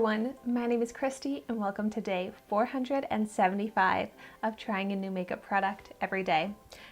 everyone, my name is Christy and welcome to day 475 of trying a new makeup product every day.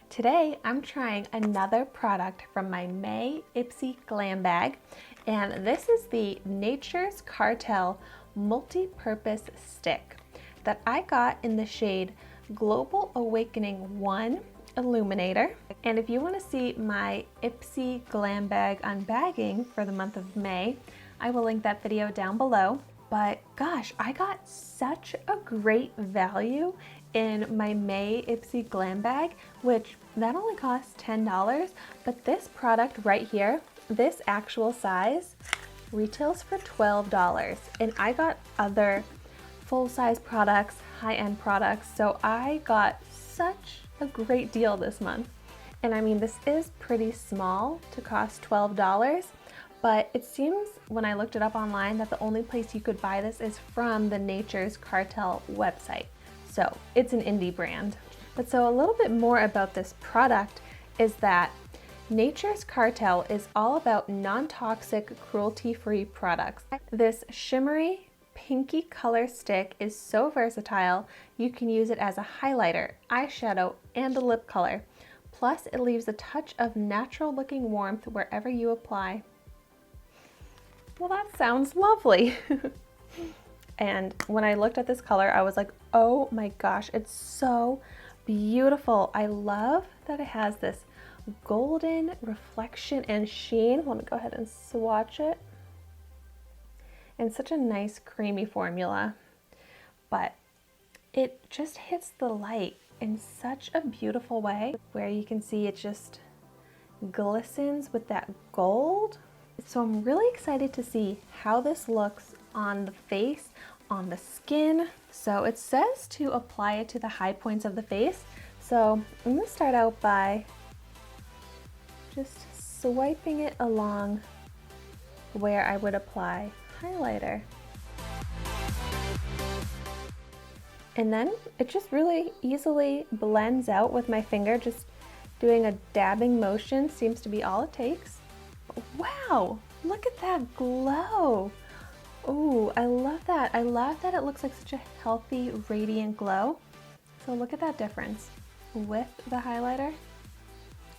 Today I'm trying another product from my May Ipsy Glam Bag, and this is the Nature's Cartel Multi-Purpose Stick that I got in the shade GLOWbal Awakening 1 Illuminator. And if you want to see my Ipsy Glam Bag unbagging for the month of May, I will link that video down below. But gosh, I got such a great value in my May Ipsy Glam Bag, which that only costs $10, but this product right here, this actual size, retails for $12. And I got other full-size products, high-end products, so I got such a great deal this month. And I mean, this is pretty small to cost $12, but it seems when I looked it up online that the only place you could buy this is from the Nature's Cartel website. So it's an indie brand. But so a little bit more about this product is that Nature's Cartel is all about non-toxic, cruelty-free products. This shimmery pinky color stick is so versatile. You can use it as a highlighter, eyeshadow, and a lip color. Plus, it leaves a touch of natural looking warmth wherever you apply. Well, that sounds lovely. And when I looked at this color, I was like, oh my gosh, it's so beautiful. I love that it has this golden reflection and sheen. Let me go ahead and swatch it. And such a nice creamy formula, but it just hits the light in such a beautiful way where you can see it just glistens with that gold. So I'm really excited to see how this looks on the face, on the skin. So it says to apply it to the high points of the face. So I'm gonna start out by just swiping it along where I would apply highlighter. And then it just really easily blends out with my finger. Just doing a dabbing motion seems to be all it takes. Wow, look at that glow. Oh, I love that. I love that it looks like such a healthy, radiant glow. So look at that difference with the highlighter,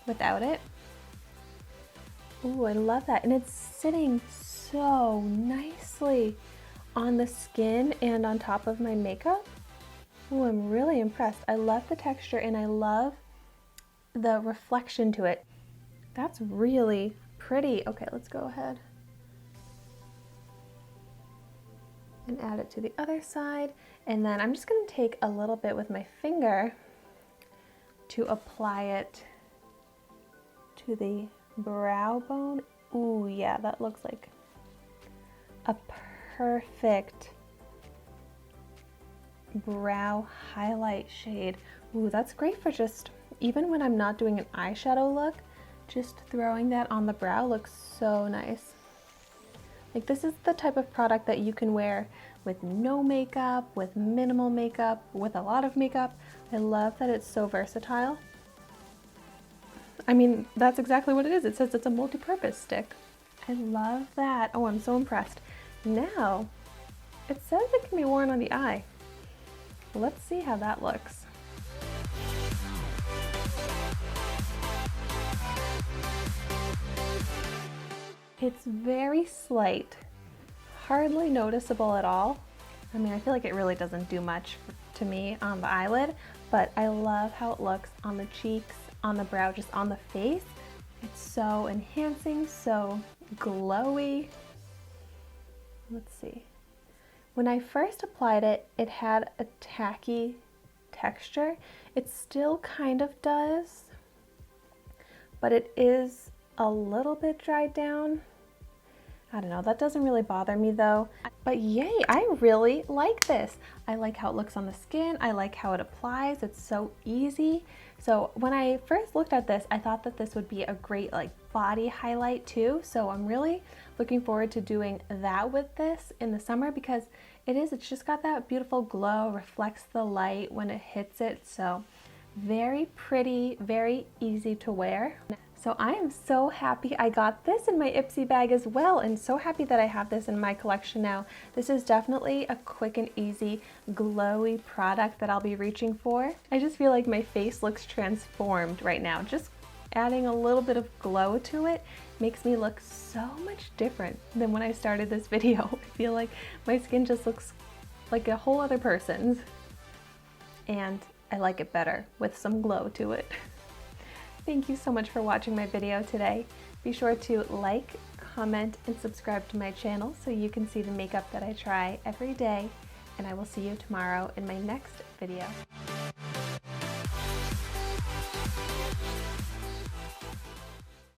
without it. Oh, I love that. And it's sitting so nicely on the skin and on top of my makeup. Oh, I'm really impressed. I love the texture and I love the reflection to it. That's really pretty. Okay, let's go ahead and add it to the other side. And then I'm just going to take a little bit with my finger to apply it to the brow bone. Ooh, yeah, that looks like a perfect brow highlight shade. Ooh, that's great for just, even when I'm not doing an eyeshadow look, just throwing that on the brow looks so nice. Like, this is the type of product that you can wear with no makeup, with minimal makeup, with a lot of makeup. I love that it's so versatile. I mean, that's exactly what it is. It says it's a multi-purpose stick. I love that. Oh, I'm so impressed. Now, it says it can be worn on the eye. Let's see how that looks. It's very slight, hardly noticeable at all. I mean, I feel like it really doesn't do much to me on the eyelid, but I love how it looks on the cheeks, on the brow, just on the face. It's so enhancing, so glowy. Let's see. When I first applied it, it had a tacky texture. It still kind of does, but it is a little bit dried down. I don't know, that doesn't really bother me though. But yay, I really like this. I like how it looks on the skin. I like how it applies. It's so easy. So when I first looked at this, I thought that this would be a great like body highlight too. So I'm really looking forward to doing that with this in the summer because it's just got that beautiful glow, reflects the light when it hits it. So very pretty, very easy to wear. So I am so happy I got this in my Ipsy bag as well, and so happy that I have this in my collection now. This is definitely a quick and easy glowy product that I'll be reaching for. I just feel like my face looks transformed right now. Just adding a little bit of glow to it makes me look so much different than when I started this video. I feel like my skin just looks like a whole other person's, and I like it better with some glow to it. Thank you so much for watching my video today. Be sure to like, comment, and subscribe to my channel so you can see the makeup that I try every day, and I will see you tomorrow in my next video.